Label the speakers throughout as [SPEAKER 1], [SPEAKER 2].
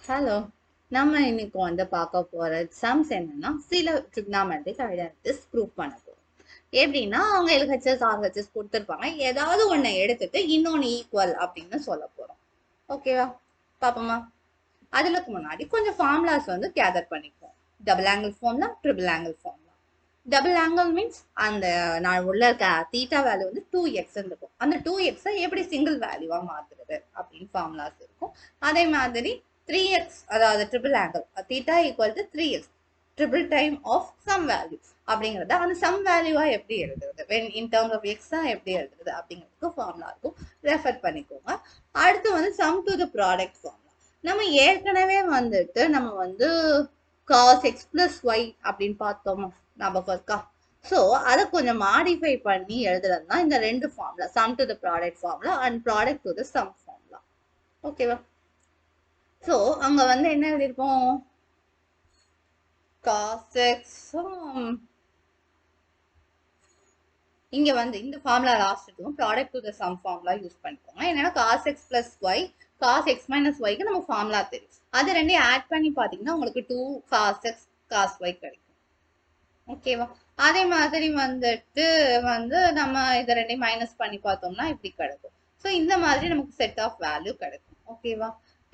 [SPEAKER 1] Hello. நம்ம இன்னைக்கு வந்து பார்க்க போற சம்ஸ் என்னன்னா சில ட்ரிக்னாமெட்ரிக் ஐடென்டிட்டிஸ் ப்ரூவ் பண்ண போறோம். எப்படின்னா அவங்க எல்ஹெச்எஸ் ஆர்ஹெச்எஸ் கொடுத்துருப்பாங்க, ஏதாவது ஒண்ணு எடுத்துட்டு இன்னொன்னு ஈக்குவல் அப்படின்னு சொல்ல போறோம். ஓகேவா? பாப்போமா? அதுக்கு முன்னாடி கொஞ்சம் ஃபார்முலாஸ் வந்து கேதர் பண்ணிப்போம். Double angle formula, triple angle formula. Double angle means அந்த நான் உள்ள இருக்க தீட்டா வேல்யூ வந்து 2x இருக்கும். அந்த 2x எப்படி சிங்கிள் வேல்யூவா மாத்துறது அப்படின்னு ஃபார்முலாஸ் இருக்கும். அதே மாதிரி 3x, அதாவது triple angle theta equal to 3x triple time of sum value அப்படிங்கறத அந்த சம் வேல்யூவா எப்படி எழுதுறது, வென் இன் டர்ம்ஸ் ஆஃப் எக்ஸா எப்படி எழுதுறது அப்படிங்கிறதுக்கு ஃபார்முலா இருக்கும். ரெஃபர் பண்ணிக்கோங்க. அடுத்து வந்து sum to the product formula. நம்ம ஏற்கனவே வந்துட்டு நம்ம வந்து cos x plus y அப்படின்னு பார்த்தோமா, ஞாபகம் இருக்கா? ஸோ அதை கொஞ்சம் மாடிஃபை பண்ணி எழுதுறது தான் இந்த ரெண்டு formula, sum to the product formula and product to the sum formula. ஓகேவா? ஸோ அங்க வந்து என்ன எழுதியிருப்போம்? cos x இங்க வந்து இந்த ஃபார்முலா லாஸ்ட் இருக்கும், product to the sum formula use பண்ணிக்கோங்க. என்னன்னா cos x plus y, cos x minus yக்கு நம்ம ஃபார்முலா தெரியும். அது ரெண்டையும் ஆட் பண்ணி பார்த்தீங்கன்னா உங்களுக்கு 2 cos x cos y கிடைக்கும். ஓகேவா? அதே மாதிரி வந்துட்டு வந்து நம்ம இதை ரெண்டையும் மைனஸ் பண்ணி பார்த்தோம்னா இப்படி கிடைக்கும். ஸோ இந்த மாதிரி நமக்கு செட் ஆஃப் வேல்யூ கிடைக்கும். ஓகேவா?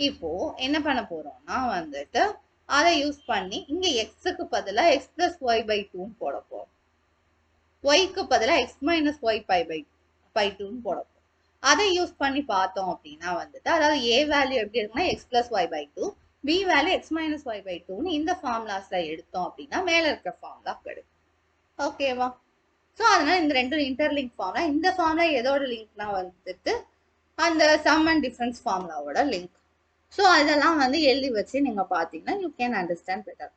[SPEAKER 1] இப்போ என்ன பண்ண போறோம்னா வந்துட்டு அதை யூஸ் பண்ணி இங்க எக்ஸுக்கு பதிலா எக்ஸ் பிளஸ் ஒய் பை டூன்னு போட போறோம். ஒய்க்கு பதிலாக எக்ஸ் மைனஸ் ஒய் பை டூன்னு போட போறோம். அதை யூஸ் பண்ணி பார்த்தோம் அப்படின்னா வந்துட்டு, அதாவது ஏ வேல்யூ எப்படி இருக்குன்னா x plus y by two, B value x minus y by டூன்னு இந்த ஃபார்முலாஸ்ல எடுத்தோம் அப்படின்னா மேல இருக்கிற ஃபார்முலா கிடைக்கும். ஓகேவா? ஸோ அதனால இந்த ரெண்டும் இன்டர்லிங்க் ஃபார்முலா. இந்த ஃபார்முலா எதோட லிங்க்னா வந்துட்டு அந்த சம் அண்ட் டிஃபரன்ஸ் ஃபார்முலாவோட லிங்க். ஸோ அதெல்லாம் வந்து எழுதி வச்சு நீங்க பார்த்தீங்கன்னா யூ கேன் அண்டர்ஸ்டாண்ட் பெட்டர்.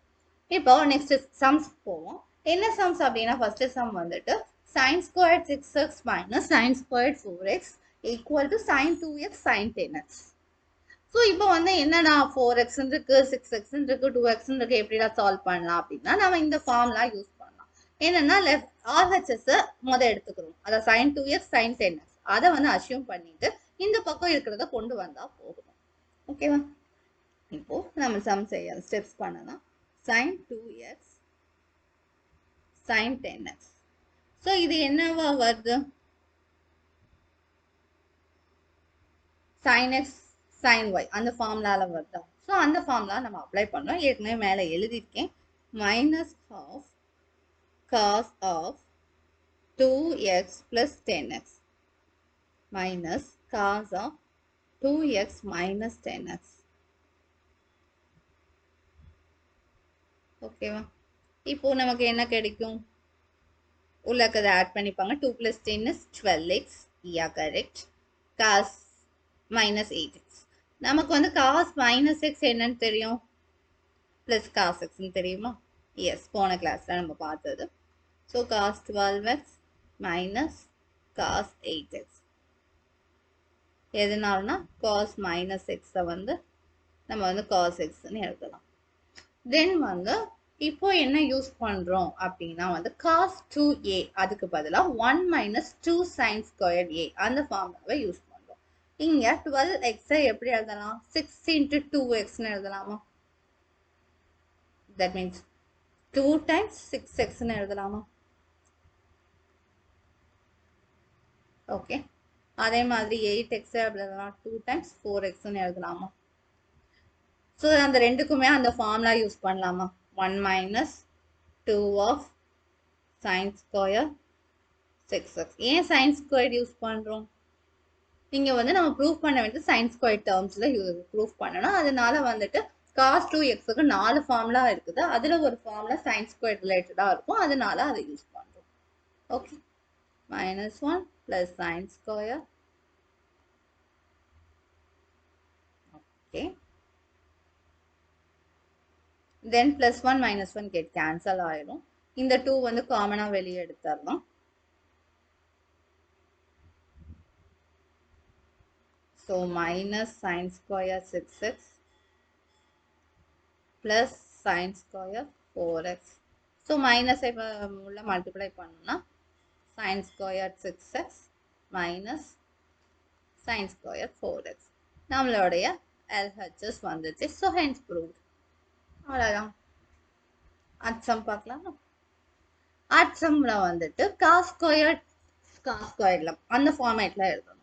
[SPEAKER 1] இப்போ நெக்ஸ்ட் சம்ஸ் போவோம். என்ன சம்ஸ் அப்படின்னா ஃபர்ஸ்ட் சம் வந்துட்டு sin squared 6x minus sin squared 4x equal to sin 2x sin 10x. So இப்போ வந்து என்னடா 4x இருக்கு, 6x இருக்கு, 2x இருக்கு, எப்படிலாம் சால்வ் பண்ணலாம் அப்படின்னா நம்ம இந்த ஃபார்முலா யூஸ் பண்ணலாம். என்னன்னா RHS எடுத்துக்கிறோம், அதாவது sin 2x sin 10x அதை வந்து அசியூம் பண்ணிட்டு இந்த பக்கம் இருக்கிறத கொண்டு வந்தா போதும். ஓகேவா? இப்போ நம்ம சம் செய்ய ஸ்டெப்ஸ் பண்ணலாம். sin 2x sin 10x. So இது என்னவா வருது? sin x sin y அந்த ஃபார்முலால வருதா? ஸோ அந்த ஃபார்முலா நம்ம அப்ளை பண்ணோம். ஏற்கனவே மேலே எழுதியிருக்கேன். Minus of cos of 2x plus 10x minus cos of 2x minus 10x. ஓகேவா? இப்போ நமக்கு என்ன கிடைக்கும்? உள்ளக்கதை ஆட் பண்ணிப்பாங்க. 2 plus 10 is 12x. Yeah, correct. cos minus 8x. நமக்கு வந்து cos minus x என்னன்னு தெரியும்? plus cos x தெரியுமா? எஸ், போன கிளாஸ்ல நம்ம பார்த்தது. So cos 12x minus cos 8x. எதனாலனா cos minus x வந்து நம்ம வந்து cos xன்னு எழுதலாம். தென் வந்து இப்போ என்ன யூஸ் பண்றோம் அப்படின்னா வந்து cos 2a அதுக்கு பதிலாக 1 minus 2 sin squared a அந்த ஃபார்முலாவை யூஸ் பண்றோம். இங்க 12x எப்படி எழுதலாம்? 6 into 2xன்னு எழுதலாமா? that means 2 times 6xன்னு எழுதலாமா? ஓகே. அதே மாதிரி 8x எழுதலாம், 2 times 4xன்னு எழுதலாமா? ஸோ அந்த ரெண்டுக்குமே அந்த ஃபார்முலா யூஸ் பண்ணலாமா? 1 minus 2 of sin square 6x. ஏன் sin squared யூஸ் பண்றோம்? இங்க வந்து நம்ம ப்ரூஃப் பண்ண வேண்டியது sin squared டேர்ம்ஸ்ல ப்ரூஃப் பண்ணணும். அதனால வந்துட்டு cos 2xக்கு 4 ஃபார்முலா இருக்குது. அதுல ஒரு ஃபார்முலா sin squared ரிலேட்டடா இருக்கும். அதனால அதை யூஸ் பண்றோம். Okay. minus 1 plus sin square. Okay. Then plus 1 minus 1 get cancel ஆயிடும். இந்த 2 வந்து காமனா வெளியே எடுத்துடலாம். So minus sin square 6x plus sin square 4x. So minus உள்ள multiply பண்ணோம்னா sin square 6x minus sin square 4x. நம்மளுடைய LHS வந்துச்சு. So hence proved. அவ்வளோதான். அட்சம் பார்க்கலாம். அட்சம்ல வந்துட்டு காஸ் ஸ்கொயர்ல அந்த ஃபார்மேட்ல எழுதணும்.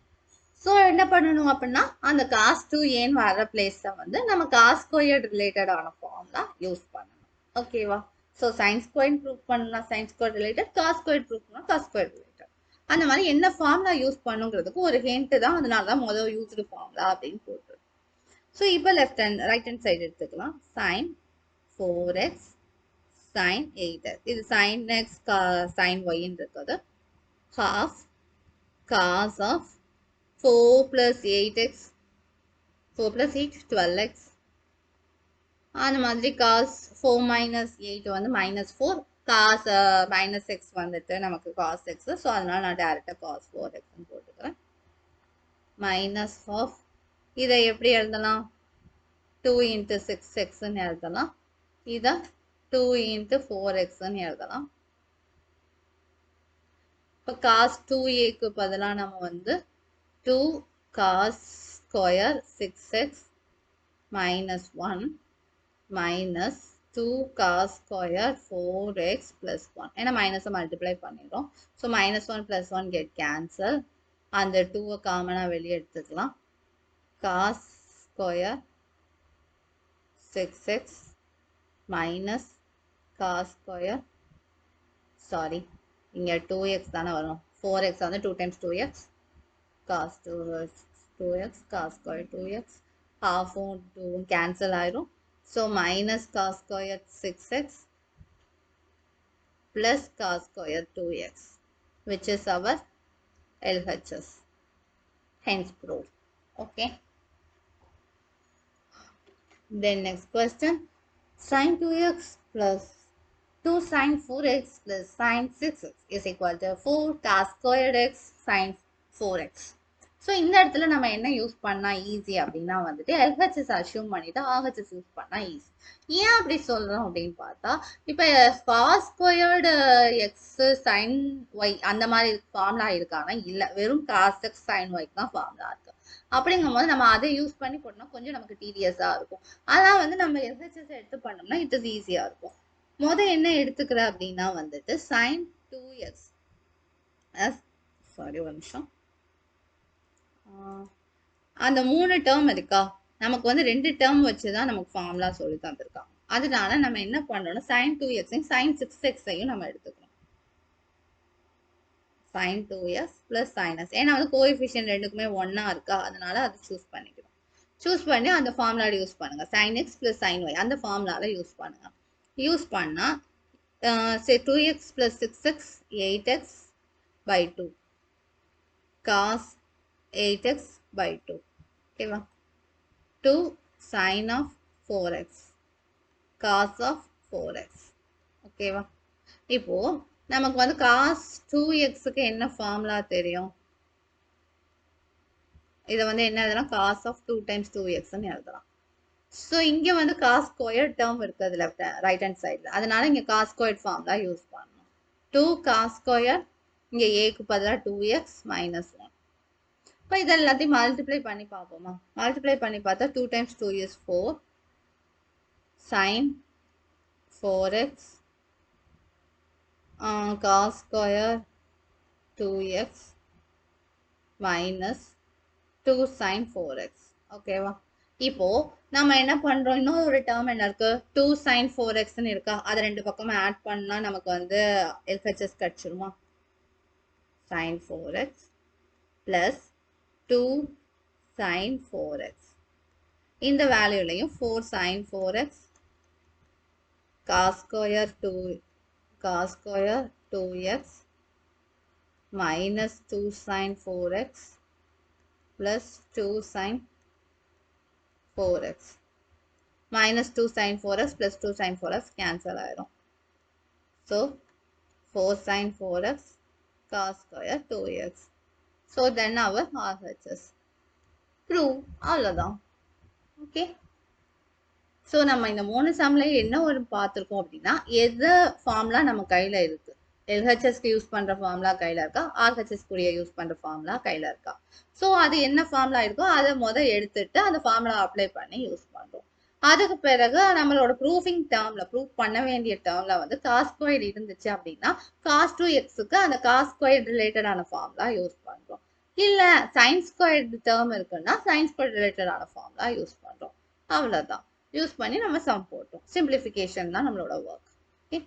[SPEAKER 1] ஸோ என்ன பண்ணணும் அப்படின்னா அந்த காஸ் டூ ஏன்னு வர பிளேஸ்ல வந்து நம்ம காஸ் ஸ்கொயர் ரிலேட்டடான ஃபார்ம்லாம் யூஸ் பண்ணணும். ஓகேவா? ஸோ சைன் ஸ்கொயர் ப்ரூவ் பண்ணலாம் sine square related, cos square prove பண்ணலாம் காஸ் ஸ்கொயர் ரிலேட்டட். அந்த மாதிரி என்ன ஃபார்ம்லா யூஸ் பண்ணுங்கிறதுக்கு ஒரு ஹிண்ட் தான், அதனால தான் முதல் யூஸ்டு ஃபார்ம்லா அப்படின்னு போட்டு. ஸோ இப்போ left hand right hand side எடுத்துக்கலாம். சைன் 4x sin 8x, இது sin x sin y இருக்குது. half cos of 4 plus 8x, 4 plus 8 12x. அந்த மாதிரி cos 4 minus 8 வந்து minus 4, cos minus x வந்துட்டு நமக்கு cos x. ஸோ அதனால நான் டேரக்டா cos 4x போட்டுக்கிறேன். minus of இதை எப்படி எழுதலாம்? 2 into 6x எழுதலாம். இதை 2 into 4x எழுதலாம். இப்போ cos 2a பதிலாக நம்ம வந்து 2 cos square 6x minus 1 minus 2 cos square 4x plus 1. ஏன்னா மைனஸை மல்டிப்ளை பண்ணிடும். So minus 1 plus 1 get cancel. அந்த 2 காமனாக வெளியே எடுத்துக்கலாம். cos square 6x minus cos square, sorry இங்கே 2x தானே வரும். 4x வந்து 2 times 2x, cos 2x, cos square 2x, half 2 cancel ஆயிரும். So minus cos square 6x plus cos square 2x, which is our LHS. Hence proved. Okay. Then next question. Sin 2x plus 2 sin 4x plus sin 6x is equal to 4 cos squared x sin 4x. So இந்த இடத்துல நம்ம என்ன use பண்ணா easy அப்படின்னா வந்துட்டு LHS assume பண்ணிட்டு RHS use பண்ணா easy. ஏன் அப்படி சொல்றோம் அப்படின்னு பார்த்தா, இப்போ cos squared x sin y அந்த மாதிரி ஃபார்முலா இருக்காங்கன்னா இல்லை, வெறும் cos x sin y தான் ஃபார்முலா இருக்கு. அப்படிங்கும் போது நம்ம அதை யூஸ் பண்ணி போட்டோம்னா கொஞ்சம் நமக்கு டிடிஎஸ்ஸா இருக்கும். அதான் வந்து நம்ம LHS எடுத்து பண்ணோம்னா இட் இஸ் ஈஸியா இருக்கும். என்ன எடுத்துக்கிற அப்படின்னா வந்துட்டு sin 2x, சாரி ஒரு நிமிஷம், அந்த 3 டேர்ம் இருக்கா, நமக்கு வந்து 2 டேர்ம் வச்சுதான் நமக்கு ஃபார்முலா சொல்லி தந்திருக்காங்க. அதனால நம்ம என்ன பண்றோம்னா sin 2x sin 6x நம்ம எடுத்துக்கணும். sin 2x plus sin x, ஏன்னா வந்து கோஎஃபிஷியன்ட் ரெண்டுக்குமே ஒன்னா இருக்கா, அதனால அதை சூஸ் பண்ணிக்கிறோம். சூஸ் பண்ணி அந்த ஃபார்முலால யூஸ் பண்ணுங்க. sin x plus sin y அந்த ஃபார்முலால யூஸ் பண்ணுங்க. யூஸ் பண்ணா say 2x plus 6x 8x by 2 cos 8x by 2. ஓகேவா? 2 sin of 4x cos of 4x. ஓகேவா? இப்போ நமக்கு வந்து cos 2xக்கு என்ன ஃபார்முலா தெரியும்? இதை வந்து என்ன எழுதலாம்? cos of 2 times 2x எழுதலாம். ஸோ இங்கே வந்து cos squared டேர்ம் இருக்குது லெஃப்ட் ரைட் ஹேண்ட் சைடில், அதனால இங்கே cos squared ஃபார்முலா யூஸ் பண்ணணும். 2 cos square, இங்கே ஏக்கு பதிலாக 2x minus 1. இப்போ இது எல்லாத்தையும் மல்டிப்ளை பண்ணி பார்ப்போமா? மல்டிப்ளை பண்ணி பார்த்தா 2 times 2 is 4 sin 4x cos square 2x minus 2 sin 4x. ஓகேவா? இப்போ நம்ம என்ன பண்றோம், இன்னும் ஒரு டேர்ம் என்ன இருக்கு, 2 sin 4x இருக்கா, அது ரெண்டு பக்கமும் ஆட் பண்ணா நமக்கு வந்து LHS கிடைச்சிருமா? sin 4x plus 2 sin 4x, இந்த வேல்யூலையும் 4 sin 4x cos square 2x minus 2 sin 4x plus 2 sin 4x minus 2 sin 4x plus 2 sin 4x cancel ஆயிரும். So 4 sin 4x cos square 2x. So then our RHS prove. அவ்வளோதான். Okay. So நம்ம இந்த 3 சம்ல என்ன ஒரு பார்த்துருக்கோம் அப்படின்னா, எது formula நம்ம கையில் இருக்கு, எல்ஹெச்எஸ்க்கு யூஸ் பண்ற ஃபார்முலா கையில இருக்கா, ஆர்ஹெச்எஸ் கூடிய யூஸ் பண்ற ஃபார்முலா கையில இருக்கா. ஸோ அது என்ன ஃபார்முலா இருக்கோ அதை எடுத்துட்டு அந்த ஃபார்முலா அப்ளை பண்ணி யூஸ் பண்றோம். அதுக்கு பிறகு நம்மளோட ப்ரூஃபிங் டேர்ம்ல ப்ரூஃப் பண்ண வேண்டிய டேர்ம்ல வந்து காஸ் ஸ்கொயர் இருந்துச்சு அப்படின்னா காஸ் டூ எக்ஸுக்கு அந்த காஸ் ஸ்கொயர் ரிலேட்டடான ஃபார்முலா யூஸ் பண்றோம். இல்ல சைன் ஸ்கொயர் டேர்ம் இருக்குன்னா சைன் ஸ்கொயர் ரிலேட்டடான ஃபார்முலா யூஸ் பண்றோம். அவ்வளவுதான். யூஸ் பண்ணி நம்ம சம் போட்டோம். சிம்பிளிஃபிகேஷன் தான் நம்மளோட ஒர்க். ஓகே.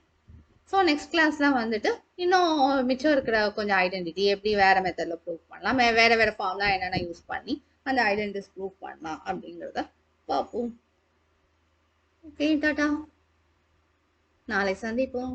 [SPEAKER 1] ஸோ நெக்ஸ்ட் கிளாஸ்ல வந்துட்டு இன்னும் மிச்சம் இருக்கிற கொஞ்சம் ஐடென்டிட்டி எப்படி வேற மெத்தட்ல ப்ரூவ் பண்ணலாம், வேற வேற ஃபார்ம்லாம் என்னென்ன யூஸ் பண்ணி அந்த ஐடென்டிட்டிஸ் ப்ரூவ் பண்ணலாம் அப்படிங்கிறத பார்ப்போம். ஓகே, டாடா. நாளை சந்திப்போம்.